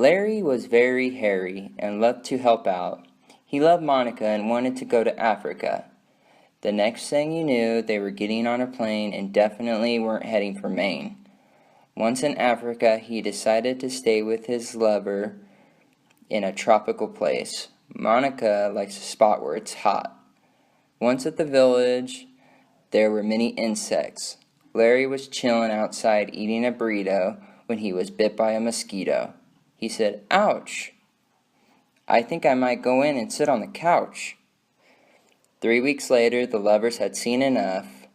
Larry was very hairy and loved to help out. He loved Monica and wanted to go to Africa. The next thing you knew, they were getting on a plane and definitely weren't heading for Maine. Once in Africa, he decided to stay with his lover in a tropical place. Monica likes a spot where it's hot. Once at the village, there were many insects. Larry was chilling outside eating a burrito when he was bit by a mosquito. He said, "Ouch! I think I might go in and sit on the couch." 3 weeks later, the lovers had seen enough.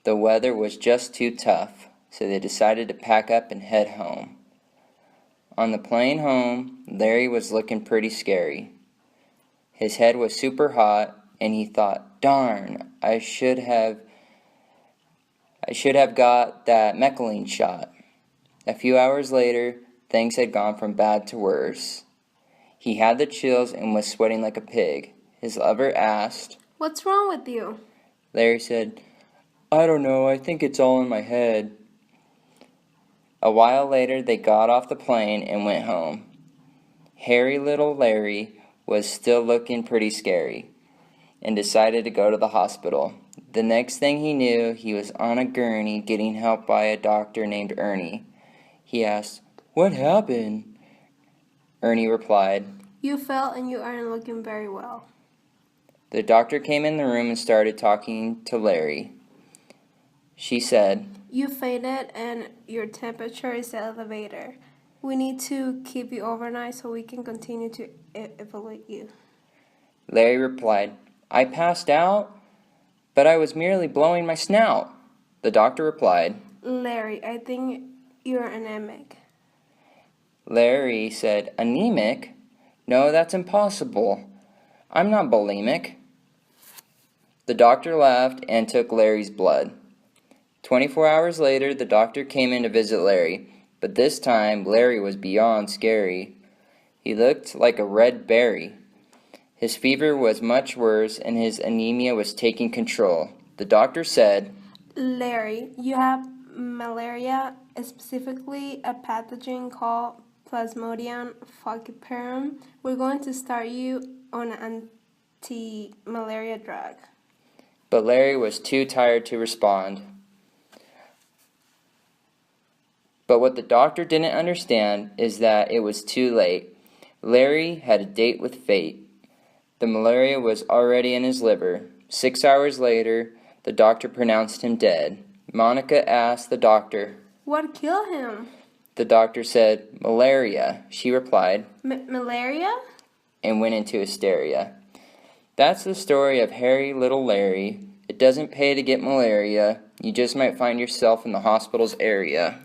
The weather was just too tough, so they decided to pack up and head home. On the plane home, Larry was looking pretty scary. His head was super hot, and he thought, "Darn, I should have got that mechalene shot." A few hours later, things had gone from bad to worse. He had the chills and was sweating like a pig. His lover asked, "What's wrong with you?" Larry said, "I don't know, I think it's all in my head." A while later, they got off the plane and went home. Hairy little Larry was still looking pretty scary and decided to go to the hospital. The next thing he knew, he was on a gurney getting help by a doctor named Ernie. He asked, "What happened?" Ernie replied, "You fell and you aren't looking very well." The doctor came in the room and started talking to Larry. She said, "You fainted and your temperature is elevated. We need to keep you overnight so we can continue to evaluate you." Larry replied, "I passed out, but I was merely blowing my snout." The doctor replied, "Larry, I think you're anemic." Larry said, "Anemic? No, that's impossible. I'm not bulimic." The doctor laughed and took Larry's blood. 24 hours later, the doctor came in to visit Larry, but this time Larry was beyond scary. He looked like a red berry. His fever was much worse and his anemia was taking control. The doctor said, "Larry, you have malaria, specifically a pathogen called Plasmodium falciparum. We're going to start you on an anti-malaria drug." But Larry was too tired to respond. But what the doctor didn't understand is that it was too late. Larry had a date with fate. The malaria was already in his liver. 6 hours later, the doctor pronounced him dead. Monica asked the doctor, "What killed him?" The doctor said, "Malaria," she replied, Malaria? and went into hysteria. That's the story of hairy little Larry. It doesn't pay to get malaria. You just might find yourself in the hospital's area.